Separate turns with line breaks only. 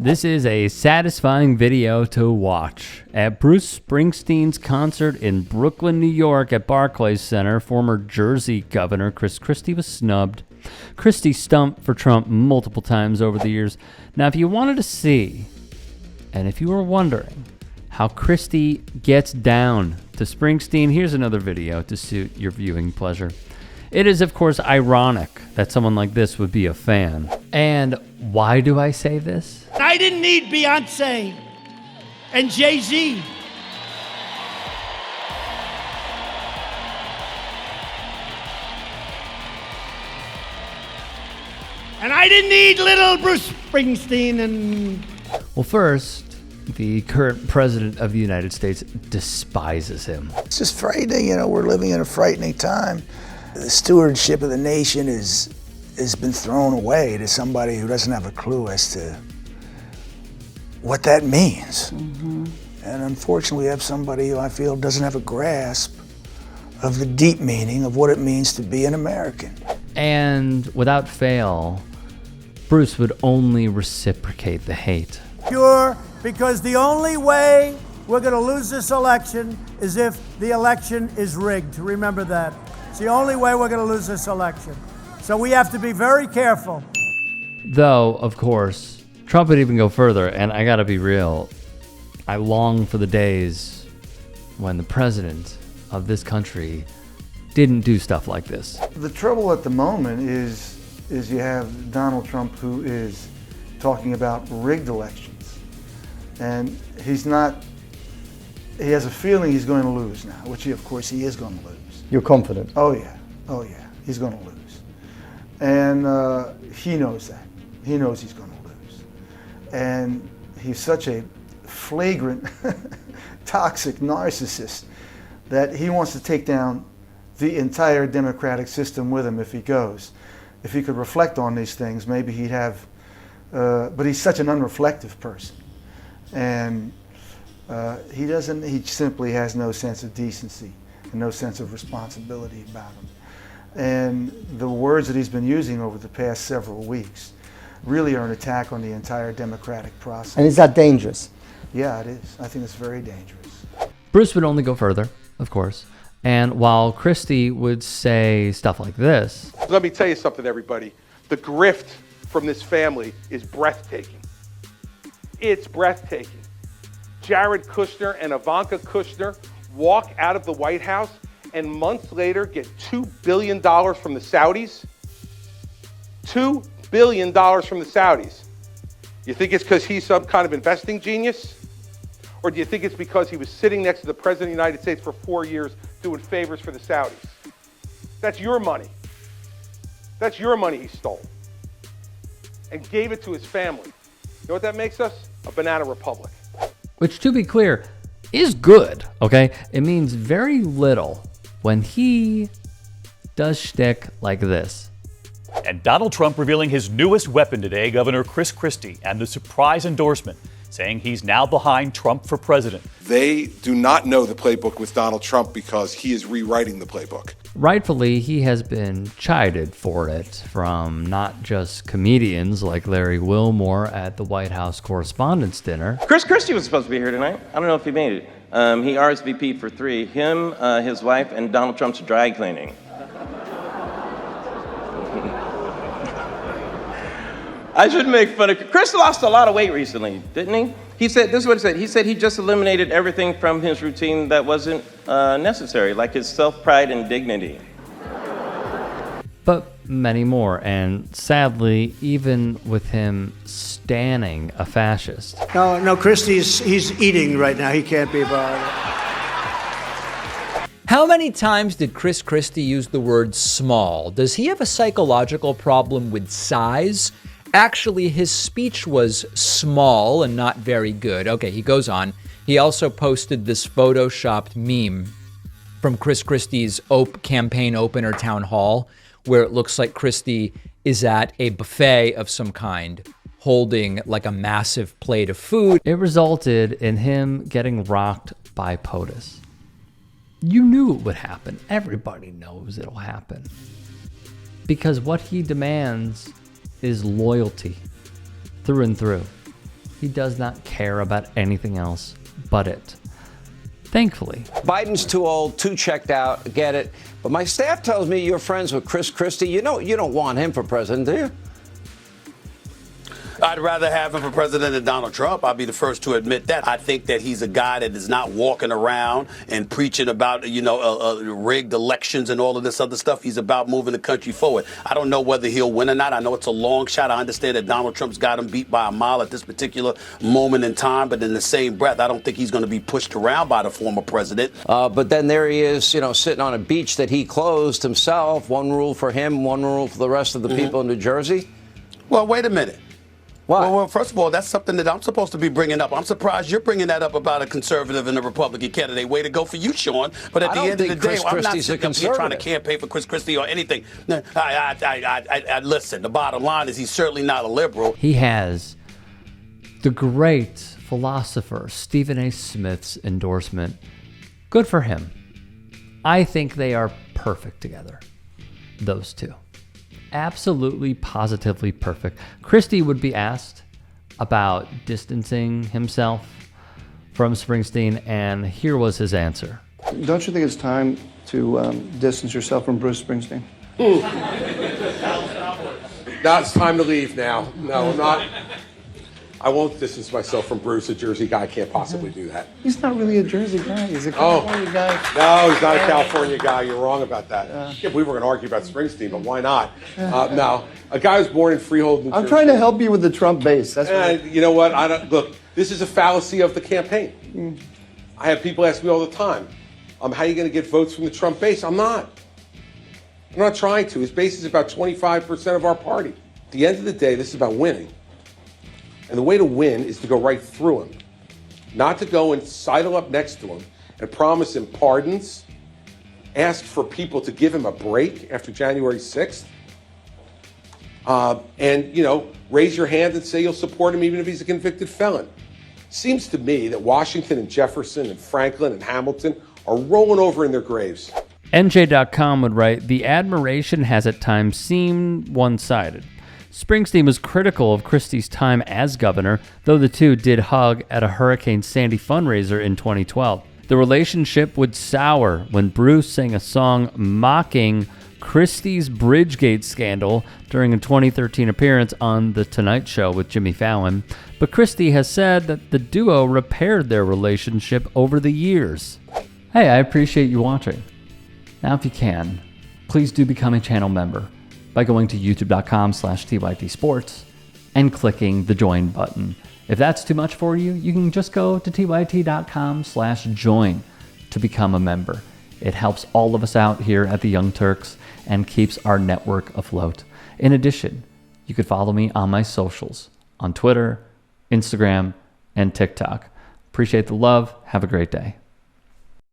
This is a satisfying video to watch. At Bruce Springsteen's concert in Brooklyn, New York at Barclays Center, former Jersey Governor Chris Christie was snubbed. Christie stumped for Trump multiple times over the years. Now, if you wanted to see, and if you were wondering how Christie gets down to Springsteen, here's another video to suit your viewing pleasure. It is, of course, ironic that someone like this would be a fan. And why do I say this?
I didn't need Beyonce and Jay-Z. And I didn't need little Bruce Springsteen and...
Well, first, the current president of the United States despises him.
It's just frightening, we're living in a frightening time. The stewardship of the nation has been thrown away to somebody who doesn't have a clue as to what that means. Mm-hmm. And unfortunately, we have somebody who I feel doesn't have a grasp of the deep meaning of what it means to be an American.
And without fail, Bruce would only reciprocate the hate.
Pure, because the only way we're going to lose this election is if the election is rigged. Remember that. It's the only way we're going to lose this election. So we have to be very careful.
Though, of course, Trump would even go further, and I gotta be real, I long for the days when the president of this country didn't do stuff like this.
The trouble at the moment is you have Donald Trump, who is talking about rigged elections. And he has a feeling he's going to lose now, which of course he is going to lose.
You're confident?
Oh yeah, he's going to lose. And he knows that. He knows he's going to lose. And he's such a flagrant, toxic narcissist that he wants to take down the entire democratic system with him if he goes. If he could reflect on these things, maybe he'd have, but he's such an unreflective person. And he simply has no sense of decency and no sense of responsibility about him. And the words that he's been using over the past several weeks really are an attack on the entire democratic process.
And is that dangerous?
Yeah, it is. I think it's very dangerous.
Bruce would only go further, of course. And while Christie would say stuff like this...
Let me tell you something, everybody. The grift from this family is breathtaking. It's breathtaking. Jared Kushner and Ivanka Kushner walk out of the White House and months later get $2 billion from the Saudis. $2 billion from the Saudis. You think it's because he's some kind of investing genius? Or do you think it's because he was sitting next to the President of the United States for 4 years doing favors for the Saudis? That's your money. That's your money he stole. And gave it to his family. You know what that makes us? A banana republic.
Which, to be clear, is good, okay? It means very little when he does shtick like this.
And Donald Trump revealing his newest weapon today, Governor Chris Christie, and the surprise endorsement, saying he's now behind Trump for president.
They do not know the playbook with Donald Trump because he is rewriting the playbook.
Rightfully, he has been chided for it from not just comedians like Larry Wilmore at the White House Correspondents' Dinner.
Chris Christie was supposed to be here tonight. I don't know if he made it. He RSVP'd for 3, him, his wife, and Donald Trump's dry cleaning. I shouldn't make fun of Chris. Lost a lot of weight recently, didn't he? He said, this is what he said. He said he just eliminated everything from his routine that wasn't necessary, like his self-pride and dignity.
But many more, and sadly, even with him standing a fascist.
No, Christie's he's eating right now. He can't be bothered.
How many times did Chris Christie use the word small? Does he have a psychological problem with size? Actually, his speech was small and not very good. Okay, he goes on. He also posted this photoshopped meme from Chris Christie's campaign opener town hall, where it looks like Christie is at a buffet of some kind, holding like a massive plate of food.
It resulted in him getting rocked by POTUS. You knew it would happen. Everybody knows it'll happen. Because what he demands is loyalty through and through. He does not care about anything else but it. Thankfully.
Biden's too old, too checked out, get it. But my staff tells me you're friends with Chris Christie. You don't want him for president, do you?
I'd rather have him for president than Donald Trump. I'll be the first to admit that. I think that he's a guy that is not walking around and preaching about, rigged elections and all of this other stuff. He's about moving the country forward. I don't know whether he'll win or not. I know it's a long shot. I understand that Donald Trump's got him beat by a mile at this particular moment in time. But in the same breath, I don't think he's going to be pushed around by the former president.
But then there he is, sitting on a beach that he closed himself. One rule for him, one rule for the rest of the people in New Jersey.
Well, wait a minute.
Why?
Well, first of all, that's something that I'm supposed to be bringing up. I'm surprised you're bringing that up about a conservative and a Republican candidate. Way to go for you, Sean. But at the end of the day, I'm not sitting up here trying to campaign for Chris Christie or anything. Listen, the bottom line is he's certainly not a liberal.
He has the great philosopher Stephen A. Smith's endorsement. Good for him. I think they are perfect together, those two. Absolutely, positively perfect. Christie would be asked about distancing himself from Springsteen, and here was his answer.
Don't you think it's time to distance yourself from Bruce Springsteen?
Now it's time to leave now. No, I'm not. I won't distance myself from Bruce. A Jersey guy can't possibly do that.
He's not really a Jersey guy. He's a California guy.
No, he's not a California guy. You're wrong about that. I can't believe we're going to argue about Springsteen, but why not? No, a guy who's born in Freehold, New Jersey.
I'm trying to help you with the Trump base. That's what
you know what? Look, this is a fallacy of the campaign. I have people ask me all the time, how are you going to get votes from the Trump base? I'm not trying to. His base is about 25% of our party. At the end of the day, this is about winning. And the way to win is to go right through him, not to go and sidle up next to him and promise him pardons, ask for people to give him a break after January 6th, and, raise your hand and say you'll support him even if he's a convicted felon. Seems to me that Washington and Jefferson and Franklin and Hamilton are rolling over in their graves.
NJ.com would write, the admiration has at times seemed one-sided. Springsteen was critical of Christie's time as governor, though the two did hug at a Hurricane Sandy fundraiser in 2012. The relationship would sour when Bruce sang a song mocking Christie's Bridgegate scandal during a 2013 appearance on The Tonight Show with Jimmy Fallon, but Christie has said that the duo repaired their relationship over the years. Hey, I appreciate you watching. Now, if you can, please do become a channel member by going to youtube.com/TYTsports and clicking the join button. If that's too much for you, you can just go to tyt.com/join to become a member. It helps all of us out here at the Young Turks and keeps our network afloat. In addition, you could follow me on my socials on Twitter, Instagram, and TikTok. Appreciate the love. Have a great day.